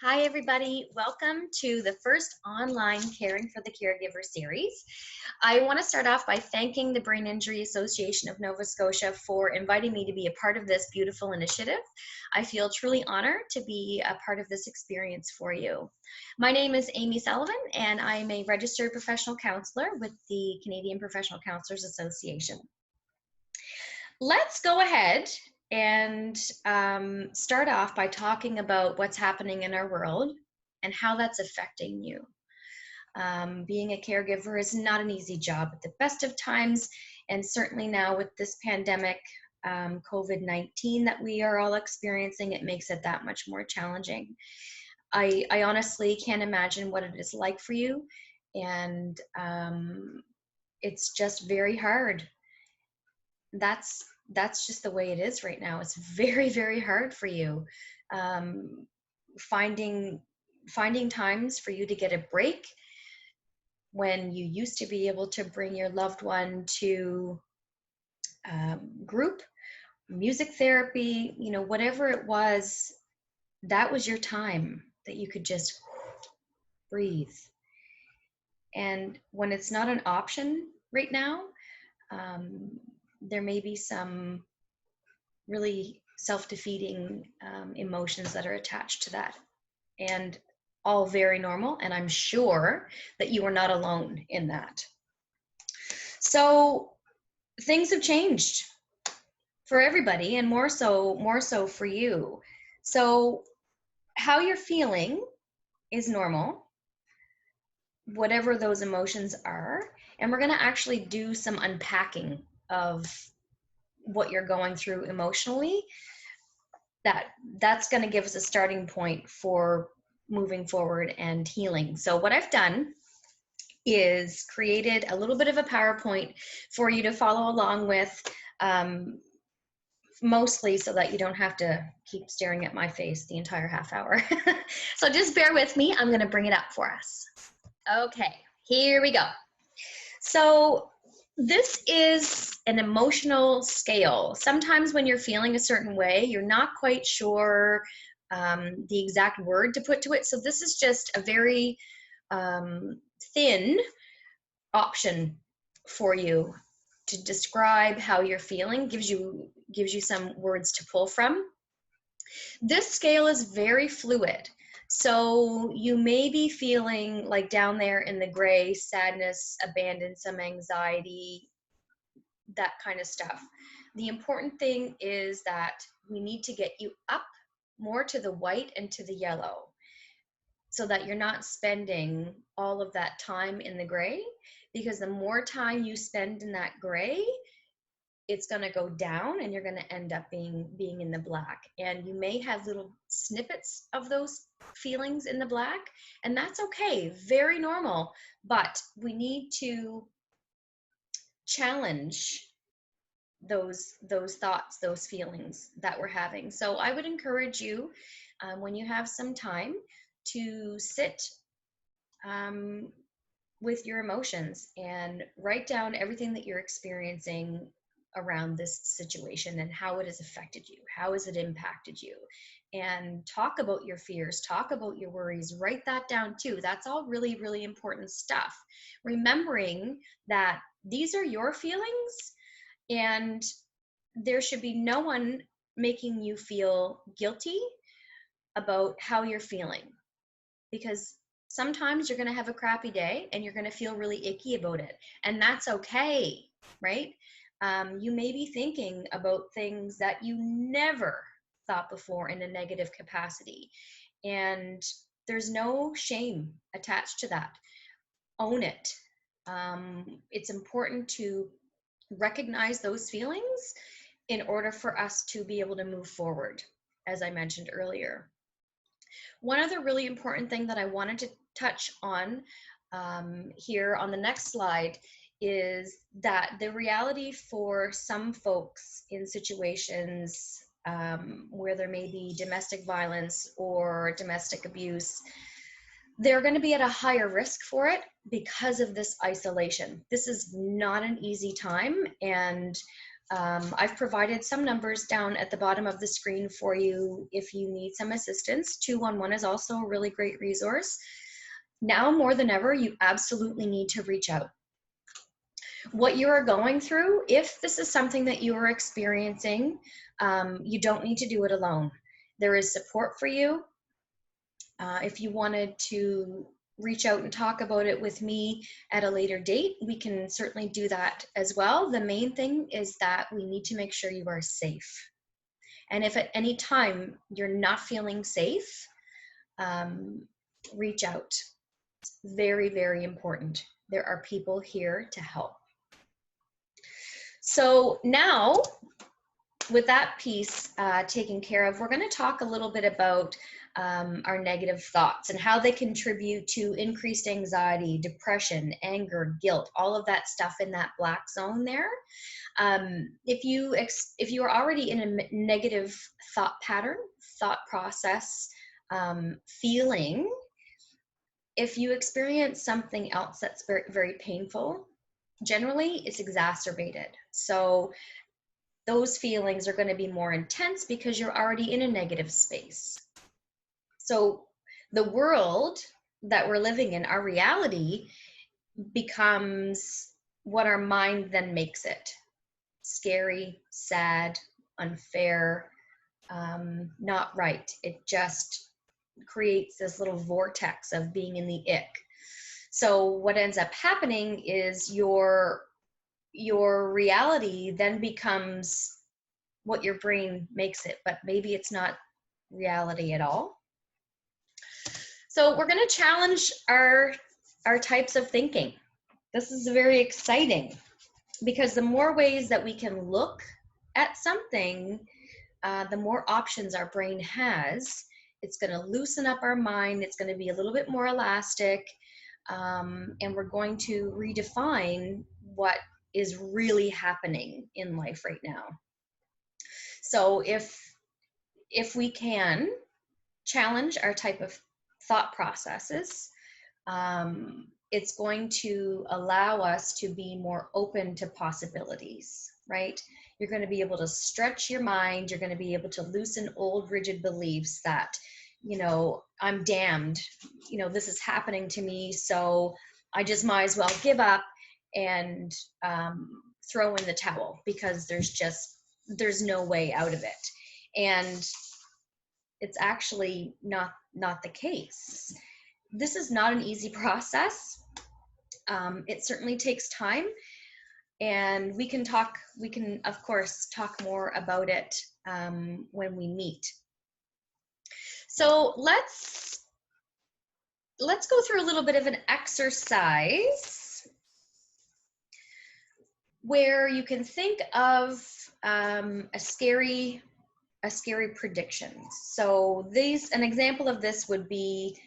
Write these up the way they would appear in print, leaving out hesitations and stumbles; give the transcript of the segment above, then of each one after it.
Hi, everybody. Welcome to the first online Caring for the Caregiver series. I want to start off by thanking the Brain Injury Association of Nova Scotia for inviting me to be a part of this beautiful initiative. I feel truly honored to be a part of this experience for you. My name is Amy Sullivan, and I'm a registered professional counselor with the Canadian Professional Counselors Association. Let's go ahead and start off by talking about what's happening in our world and how that's affecting you. Being a caregiver is not an easy job at the best of times, and certainly now with this pandemic, COVID-19 that we are all experiencing, it makes it that much more challenging. I honestly can't imagine what it is like for you, and it's just very hard. That's just the way it is right now. It's very, very hard for you. Finding times for you to get a break when you used to be able to bring your loved one to group, music therapy, whatever it was, that was your time that you could just breathe. And when it's not an option right now, there may be some really self-defeating emotions that are attached to that, and all very normal, and I'm sure that you are not alone in that. So things have changed for everybody, and more so for you. So how you're feeling is normal, whatever those emotions are, and we're going to actually do some unpacking of what you're going through emotionally. That's going to give us a starting point for moving forward and healing. So what I've done is created a little bit of a PowerPoint for you to follow along with, mostly so that you don't have to keep staring at my face the entire half hour. So just bear with me. I'm going to bring it up for us. Okay, here we go. So this is an emotional scale. Sometimes when you're feeling a certain way, you're not quite sure the exact word to put to it. So this is just a very thin option for you to describe how you're feeling, gives you some words to pull from. This scale is very fluid. So you may be feeling like down there in the gray, sadness, abandon, some anxiety, that kind of stuff. The important thing is that we need to get you up more to the white and to the yellow, so that you're not spending all of that time in the gray, because the more time you spend in that gray, it's going to go down and you're going to end up being in the black. And you may have little snippets of those feelings in the black, and that's okay, very normal. But we need to challenge those thoughts, those feelings that we're having. So I would encourage you, when you have some time, to sit with your emotions and write down everything that you're experiencing around this situation and how it has affected you, how has it impacted you, and talk about your fears, talk about your worries, write that down too. That's all really, really important stuff. Remembering that these are your feelings, and there should be no one making you feel guilty about how you're feeling, because sometimes you're going to have a crappy day and you're going to feel really icky about it, and that's okay, right? You may be thinking about things that you never thought before in a negative capacity, and there's no shame attached to that. Own it. It's important to recognize those feelings in order for us to be able to move forward, as I mentioned earlier. One other really important thing that I wanted to touch on here on the next slide is that the reality for some folks in situations where there may be domestic violence or domestic abuse, they're going to be at a higher risk for it because of this isolation. This is not an easy time, and I've provided some numbers down at the bottom of the screen for you if you need some assistance. 211 is also a really great resource. Now more than ever, you absolutely need to reach out. What you are going through, if this is something that you are experiencing, you don't need to do it alone. There is support for you. If you wanted to reach out and talk about it with me at a later date, we can certainly do that as well. The main thing is that we need to make sure you are safe. And if at any time you're not feeling safe, reach out. It's very, very important. There are people here to help. So now, with that piece taken care of, we're going to talk a little bit about our negative thoughts and how they contribute to increased anxiety, depression, anger, guilt, all of that stuff in that black zone there. If you are already in a negative thought pattern, thought process, feeling, if you experience something else that's very, very painful, generally it's exacerbated. So those feelings are going to be more intense because you're already in a negative space. So the world that we're living in, our reality, becomes what our mind then makes it. Scary, sad, unfair, not right. It just creates this little vortex of being in the ick. So what ends up happening is your reality then becomes what your brain makes it, but maybe it's not reality at all. So we're going to challenge our types of thinking. This is very exciting because the more ways that we can look at something, the more options our brain has. It's going to loosen up our mind. It's going to be a little bit more elastic, and we're going to redefine what is really happening in life right now. So if we can challenge our type of thought processes, it's going to allow us to be more open to possibilities, right? You're going to be able to stretch your mind. You're going to be able to loosen old rigid beliefs that, you know, I'm damned, you know, this is happening to me, so I just might as well give up and throw in the towel because there's no way out of it. And it's actually not the case. This is not an easy process. It certainly takes time, and we can of course talk more about it when we meet. So let's go through a little bit of an exercise where you can think of a scary prediction. So an example of this would be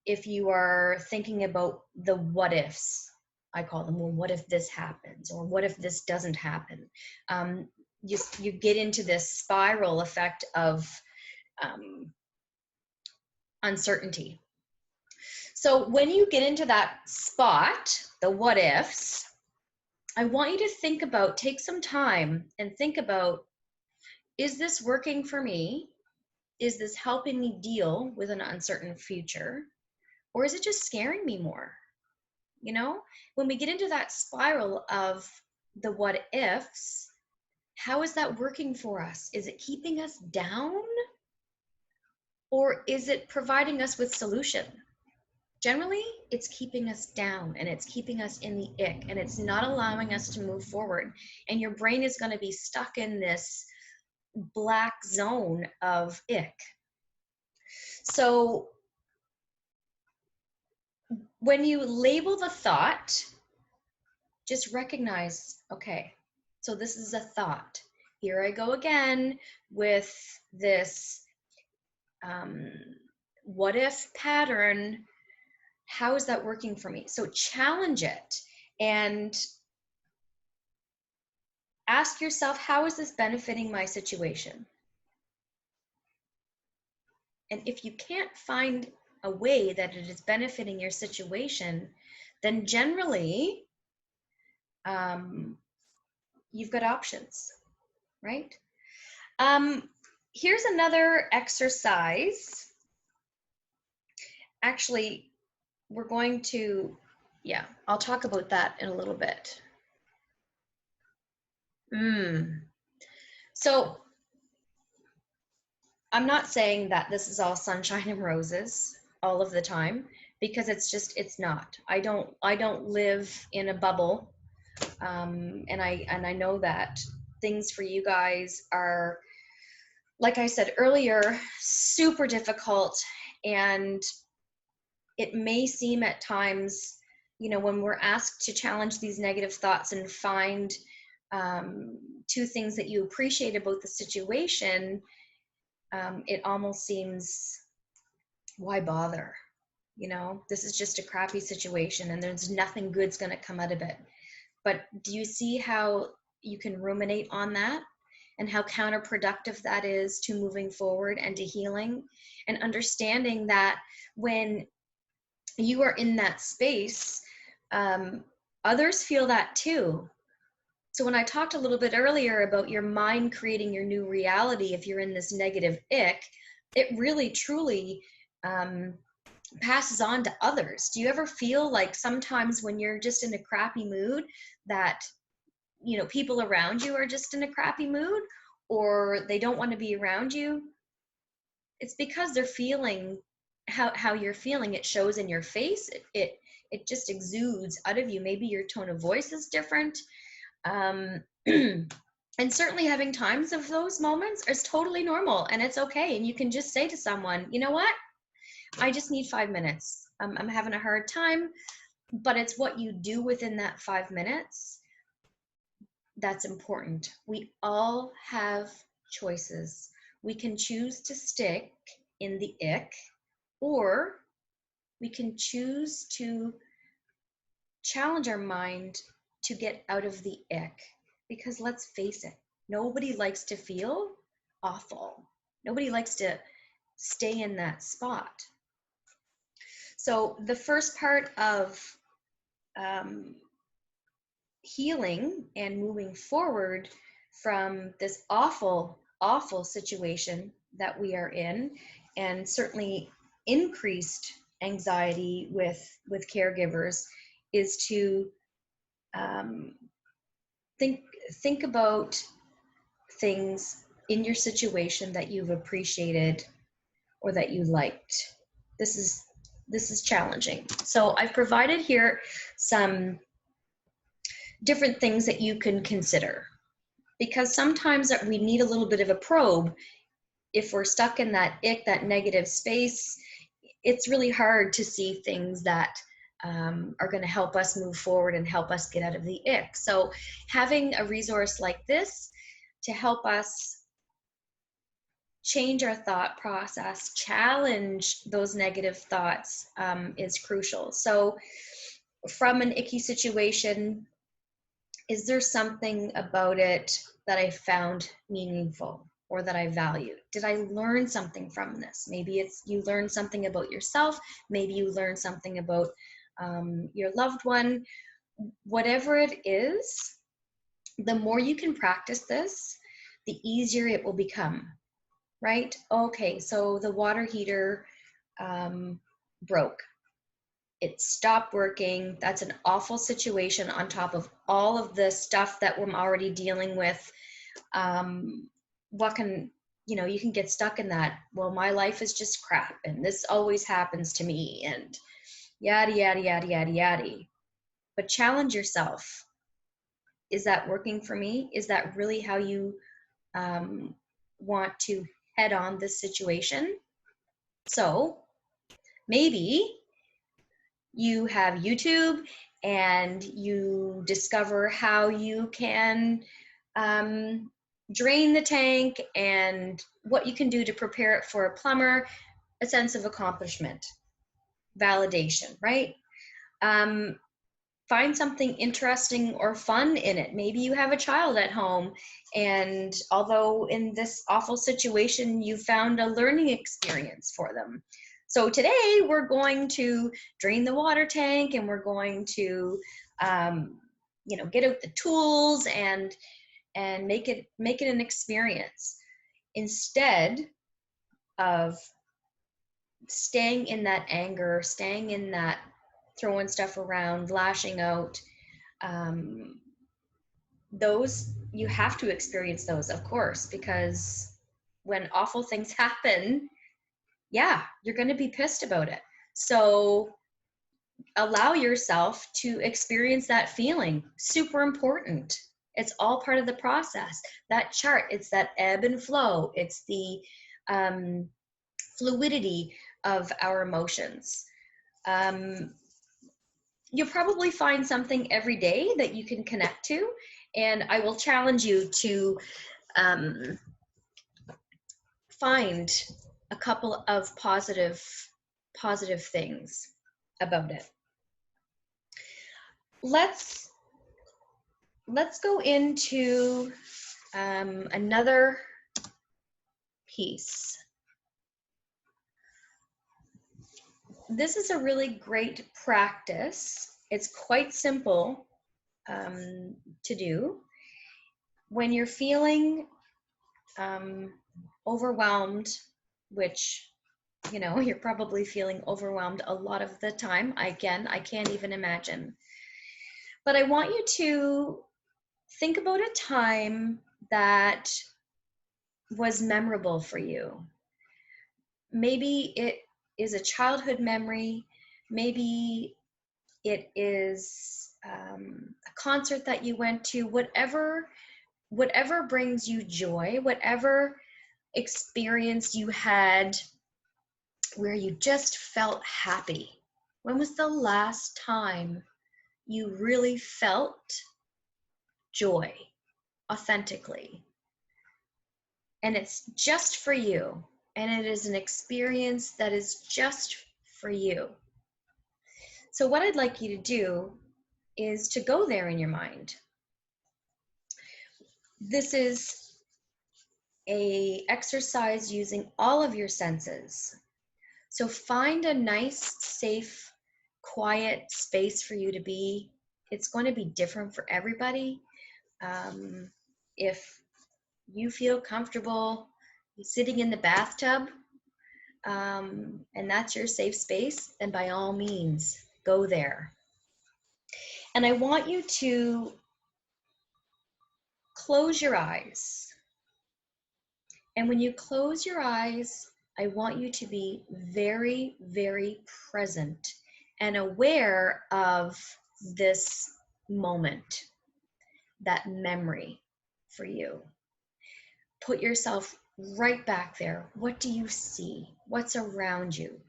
if you are thinking about the what ifs. I call them, well, what if this happens, or what if this doesn't happen? You get into this spiral effect of uncertainty. So when you get into that spot, the what ifs, I want you to take some time and think about, is this working for me? Is this helping me deal with an uncertain future? Or is it just scaring me more? You know, when we get into that spiral of the what ifs, how is that working for us? Is it keeping us down? Or is it providing us with solution? Generally, it's keeping us down, and it's keeping us in the ick, and it's not allowing us to move forward. And your brain is going to be stuck in this black zone of ick. So when you label the thought, just recognize, okay, so this is a thought. Here I go again with this what if pattern. How is that working for me? So challenge it and ask yourself, how is this benefiting my situation? And if you can't find a way that it is benefiting your situation, then generally you've got options, right? Here's another exercise. Actually, we're going to, yeah, I'll talk about that in a little bit. So I'm not saying that this is all sunshine and roses all of the time, because it's not. I don't live in a bubble, and I know that things for you guys are, like I said earlier, super difficult, and it may seem at times, when we're asked to challenge these negative thoughts and find two things that you appreciate about the situation, it almost seems, why bother? This is just a crappy situation and there's nothing good's going to come out of it. But do you see how you can ruminate on that and how counterproductive that is to moving forward and to healing, and understanding that when you are in that space, others feel that too. So when I talked a little bit earlier about your mind creating your new reality, if you're in this negative ick, it really truly passes on to others. Do you ever feel like sometimes when you're just in a crappy mood that, people around you are just in a crappy mood, or they don't want to be around you? It's because they're feeling how you're feeling. It shows in your face. It just exudes out of you. Maybe your tone of voice is different. And certainly having times of those moments is totally normal, and it's okay. And you can just say to someone, you know what? I just need 5 minutes. I'm having a hard time, but it's what you do within that 5 minutes that's important. We all have choices. We can choose to stick in the ick, or we can choose to challenge our mind to get out of the ick. Because let's face it, nobody likes to feel awful. Nobody likes to stay in that spot. So the first part of healing and moving forward from this awful, awful situation that we are in, and certainly increased anxiety with caregivers, is to think about things in your situation that you've appreciated or that you liked. This is challenging. So I've provided here some different things that you can consider, because sometimes we need a little bit of a probe. If we're stuck in that ick, that negative space, it's really hard to see things that are going to help us move forward and help us get out of the ick. So having a resource like this to help us change our thought process, challenge those negative thoughts, is crucial. So from an icky situation, is there something about it that I found meaningful or that I valued? Did I learn something from this? Maybe it's you learned something about yourself. Maybe you learned something about your loved one. Whatever it is, the more you can practice this, the easier it will become, right? Okay, so the water heater broke. It stopped working. That's an awful situation on top of all of the stuff that we're already dealing with. You can get stuck in that, well, my life is just crap and this always happens to me and yada, yada, yada, yada, yada. But challenge yourself. Is that working for me? Is that really how you want to head on this situation? So maybe you have YouTube and you discover how you can drain the tank and what you can do to prepare it for a plumber, a sense of accomplishment, validation, right? Find something interesting or fun in it. Maybe you have a child at home, and although in this awful situation, you found a learning experience for them. So today we're going to drain the water tank, and we're going to, get out the tools and and make it an experience instead of staying in that anger, staying in that throwing stuff around, lashing out. Those, you have to experience those, of course, because when awful things happen, yeah, you're going to be pissed about it. So allow yourself to experience that feeling. Super important. It's all part of the process. That chart, it's that ebb and flow. It's the fluidity of our emotions. You'll probably find something every day that you can connect to, and I will challenge you to find a couple of positive things about it. Let's go into another piece. This is a really great practice. It's quite simple to do. When you're feeling overwhelmed, which, you know, you're probably feeling overwhelmed a lot of the time. I can't even imagine. But I want you to think about a time that was memorable for you. Maybe it is a childhood memory. Maybe it is a concert that you went to. Whatever brings you joy, whatever experience you had where you just felt happy. When was the last time you really felt joy authentically? And it's just for you. And it is an experience that is just for you. So what I'd like you to do is to go there in your mind. This is an exercise using all of your senses. So find a nice, safe, quiet space for you to be. It's going to be different for everybody. If you feel comfortable sitting in the bathtub, and that's your safe space, then by all means, go there. And I want you to close your eyes. And when you close your eyes, I want you to be very, very present and aware of this moment, that memory for you. Put yourself right back there. What do you see? What's around you?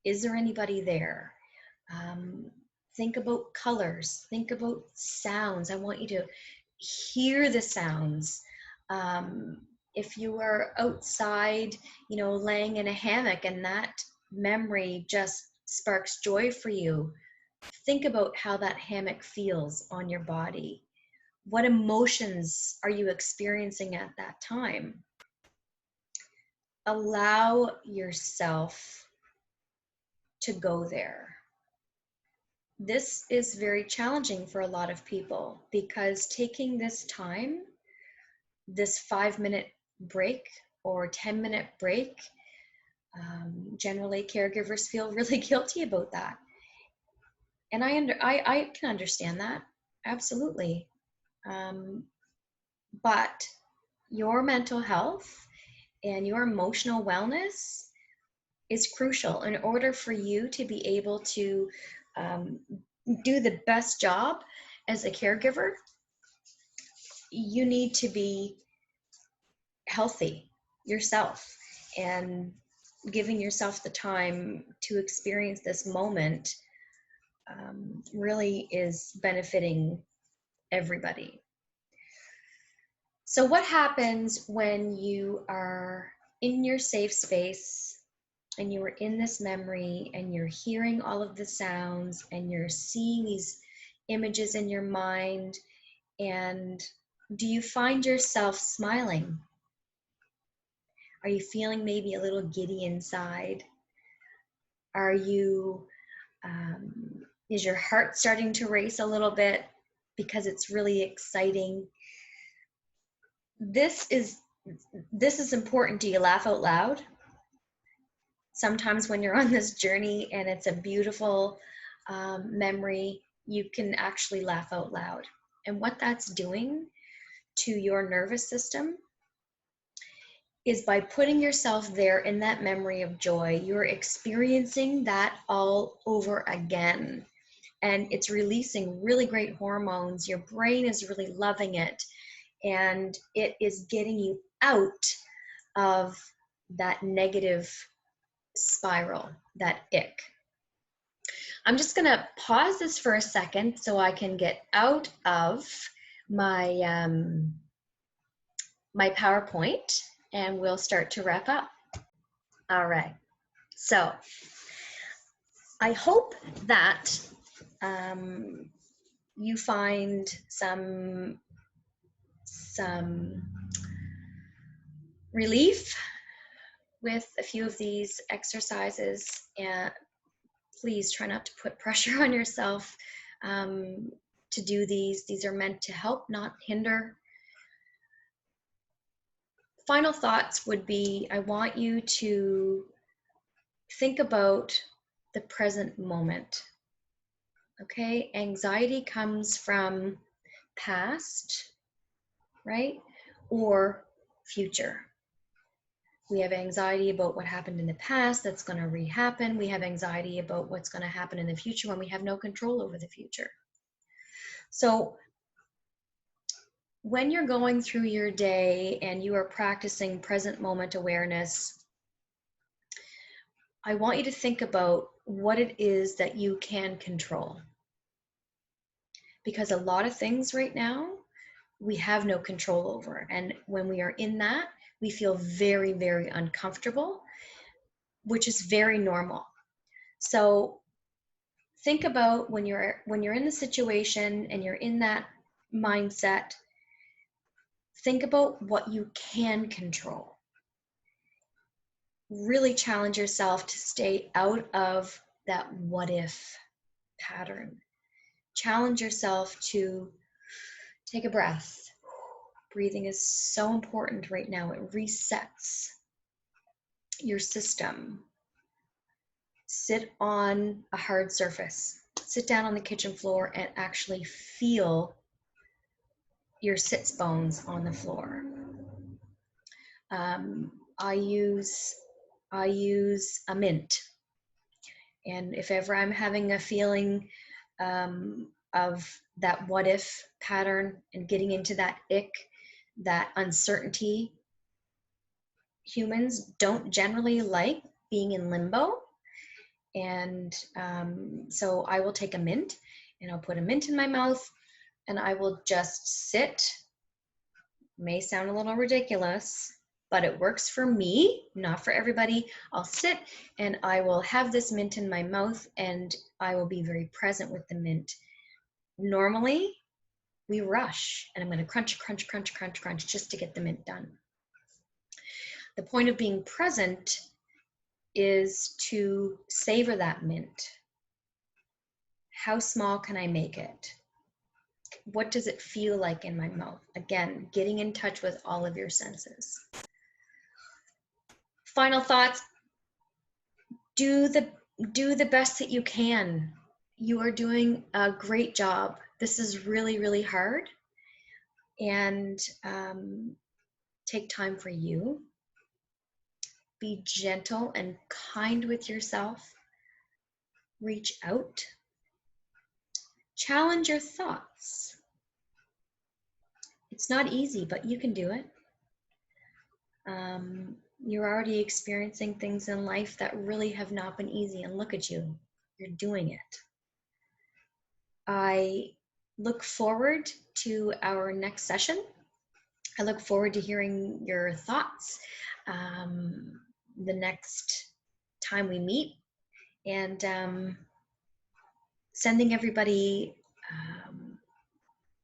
Is there anybody there? Think about colors. Think about sounds. I want you to hear the sounds. If you were outside, you know, laying in a hammock and that memory just sparks joy for you, think about how that hammock feels on your body. What emotions are you experiencing at that time? Allow yourself to go there. This is very challenging for a lot of people because taking this time, this 5-minute break or 10-minute break, generally caregivers feel really guilty about that. And I can understand that, absolutely. But your mental health and your emotional wellness is crucial in order for you to be able to do the best job as a caregiver. You need to be healthy yourself, and giving yourself the time to experience this moment really is benefiting everybody. So what happens when you are in your safe space and you are in this memory and you're hearing all of the sounds and you're seeing these images in your mind, and do you find yourself smiling? Are you feeling maybe a little giddy inside? Are you, is your heart starting to race a little bit because it's really exciting? this is important. Do you laugh out loud? Sometimes when you're on this journey and it's a beautiful memory, you can actually laugh out loud. And what that's doing to your nervous system is by putting yourself there in that memory of joy, you're experiencing that all over again. And it's releasing really great hormones. Your brain is really loving it. And it is getting you out of that negative spiral, that ick. I'm just going to pause this for a second so I can get out of my my PowerPoint, and we'll start to wrap up. All right. So I hope that you find some relief with a few of these exercises, and please try not to put pressure on yourself to do these. These are meant to help, not hinder. Final thoughts would be, I want you to think about the present moment. Okay, anxiety comes from past, right? Or future. We have anxiety about what happened in the past that's going to re-happen. We have anxiety about what's going to happen in the future when we have no control over the future. So when you're going through your day and you are practicing present moment awareness, I want you to think about what it is that you can control. Because a lot of things right now, we have no control over. And when we are in that, we feel very, very uncomfortable, which is very normal. So think about when you're in the situation and you're in that mindset, think about what you can control. Really challenge yourself to stay out of that what if pattern. Challenge yourself to take a breath. Breathing is so important right now. It resets your system. Sit on a hard surface. Sit down on the kitchen floor and actually feel your sits bones on the floor. I use a mint. And if ever I'm having a feeling of that what if pattern and getting into that ick, that uncertainty, humans don't generally like being in limbo. And so I will take a mint and I'll put a mint in my mouth and I will just sit. May sound a little ridiculous, but it works for me, not for everybody. I'll sit and I will have this mint in my mouth and I will be very present with the mint. Normally, we rush and I'm going to crunch, crunch, crunch, crunch, crunch just to get the mint done. The point of being present is to savor that mint. How small can I make it? What does it feel like in my mouth? Again, getting in touch with all of your senses. Final thoughts. Do the best that you can. You are doing a great job. This is really, really hard. And take time for you. Be gentle and kind with yourself. Reach out. Challenge your thoughts. It's not easy, but you can do it. You're already experiencing things in life that really have not been easy, and look at you. You're doing it. I look forward to our next session. I look forward to hearing your thoughts the next time we meet, and sending everybody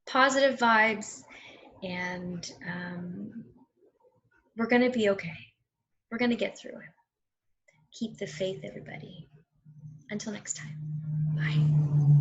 positive vibes, and we're going to be okay. We're going to get through it. Keep the faith, everybody. Until next time. Bye.